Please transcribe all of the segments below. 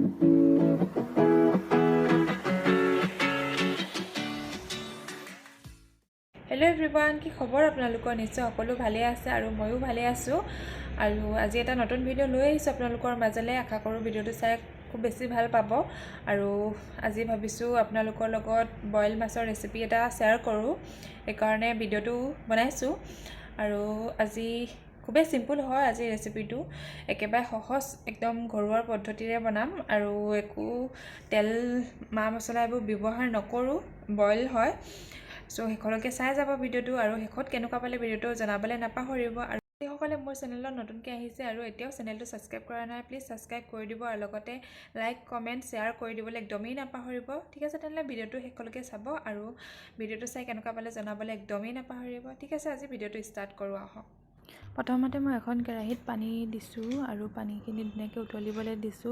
hello everyone কি খবৰ আপোনালোকৰ নিশ্চয় সকলো ভালে আছে আৰু ময়ো ভালে আছো আৰু আজি এটা নতুন ভিডিও লৈ আহিছো আপোনালোকৰ মাজলৈ আশা কৰো ভিডিওটো চাই খুব বেছি ভাল পাব আৰু আজি ভাবিছো আপোনালোকৰ লগত বইল মাছৰ ৰেচিপি এটা শেয়াৰ কৰো এই কাৰণে ভিডিওটো বনাইছো আৰু আজি খুবেই সিম্পল হয় আজি ৰেচিপিটো একেবাৰে সহজ একদম ঘৰুৱা পদ্ধতিৰে বনাম আৰু একো তেল মা মছলা এইবোৰ ব্যৱহাৰ নকৰো বইল হয় সো হেকলকে চাই যাব ভিডিওটো আৰু হেকত কেনেকুৱা পালে ভিডিওটো জনাবলে নাপাহৰিব আৰু সকলে মোৰ চেনেলত নতুনকৈ আহিছে আৰু এতিয়াও চেনেলটো সাবস্ক্ৰাইব কৰা নাই প্লিজ সাবস্ক্ৰাইব কৰি দিব আৰু লগতে লাইক কমেন্ট শেয়াৰ কৰি দিবলৈ একদমেই নাপাহৰিব ঠিক আছে তেনলে ভিডিওটো হেকলকে চাব আৰু ভিডিওটো চাই কেনেকুৱা পালে জনাবলে একদমেই নাপাহৰিব ঠিক আছে আজি ভিডিওটো ষ্টাৰ্ট কৰো আহক প্ৰথমতে মই এখন কেৰাহীত পানী দিছো আৰু পানীখিনি ধুনীয়াকৈ উতলিবলৈ দিছো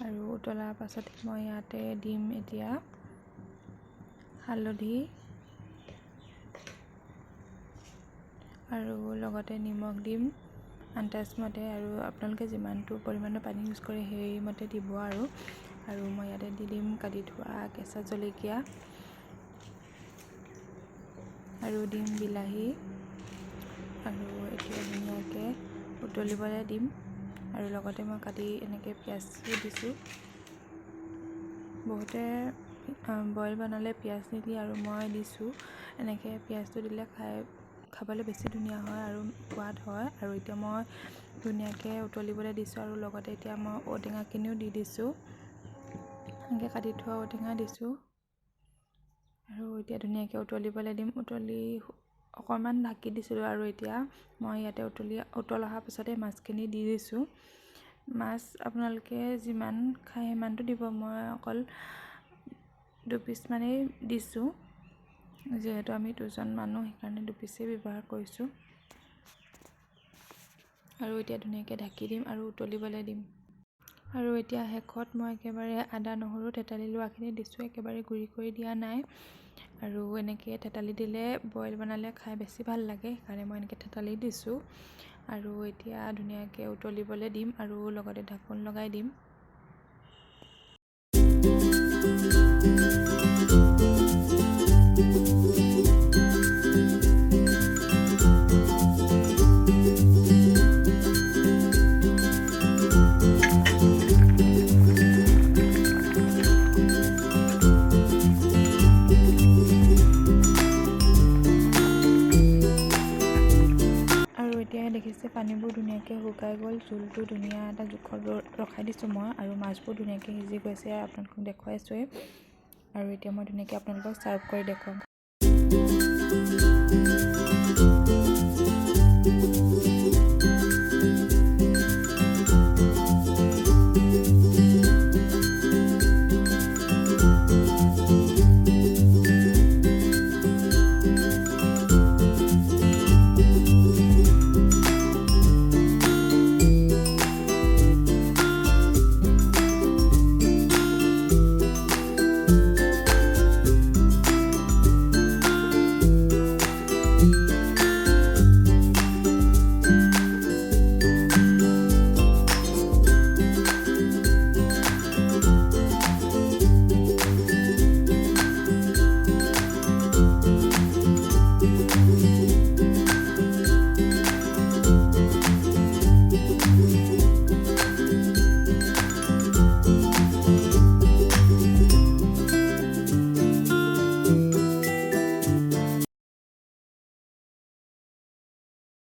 আৰু উতলাৰ পাছত মই ইয়াতে দিম এতিয়া হালধি আৰু লগতে নিমখ দিম আন্দাজ মতে আৰু আপোনালোকে যিমানটো পৰিমাণৰ পানী ইউজ কৰে সেই মতে দিব আৰু মই ইয়াতে দি দিম কাটি থোৱা কেঁচা জলকীয়া আৰু দিম বিলাহী আৰু এতিয়া ধুনীয়াকৈ উতলিবলৈ দিম আৰু লগতে মই কাটি এনেকৈ পিয়াজ দিছোঁ বহুতে বইল বনালে পিয়াজ নিদিয়ে আৰু মই দিছোঁ এনেকৈ পিয়াজটো দিলে খাবলৈ বেছি ধুনীয়া হয় আৰু সোৱাদ হয় আৰু এতিয়া মই ধুনীয়াকৈ উতলিবলৈ দিছোঁ আৰু লগতে এতিয়া মই ঔটেঙাখিনিও দি দিছোঁ এনেকৈ কাটি থোৱা ঔটেঙা দিছোঁ আৰু এতিয়া ধুনীয়াকৈ উতলিবলৈ দিম উতলি অকণমান ঢাকি দিছিলোঁ আৰু এতিয়া মই ইয়াতে উতল অহাৰ পাছতে মাছখিনি দি দিছোঁ মাছ আপোনালোকে যিমান খায় সিমানটো দিব মই অকল 2 পিচ মানেই দিছোঁ যেহেতু আমি দুজন মানুহ সেইকাৰণে 2 পিচে ব্যৱহাৰ কৰিছোঁ আৰু এতিয়া ধুনীয়াকৈ ঢাকি দিম আৰু উতলিবলৈ দিম আৰু এতিয়া হেকত মই একেবাৰে আদা নহৰু থেতালি লোৱাখিনি দিছোঁ একেবাৰে গুৰি কৰি দিয়া নাই আৰু এনেকৈ থেতালি দিলে বইল বনালে খাই বেছি ভাল লাগে সেইকাৰণে মই এনেকৈ থেতালি দিছোঁ আৰু এতিয়া ধুনীয়াকৈ উতলিবলৈ দিম আৰু লগতে ঢাকন লগাই দিম দেখিছে পানীবোৰ ধুনীয়াকৈ শুকাই গ'ল জোলটো ধুনীয়া এটা জোখত ৰখাই দিছোঁ মই আৰু মাছবোৰ ধুনীয়াকৈ সিজি গৈছে আপোনালোকক দেখুৱাইছোৱে আৰু এতিয়া মই ধুনীয়াকৈ আপোনালোকক সাৰ্ভ কৰি দেখুৱাম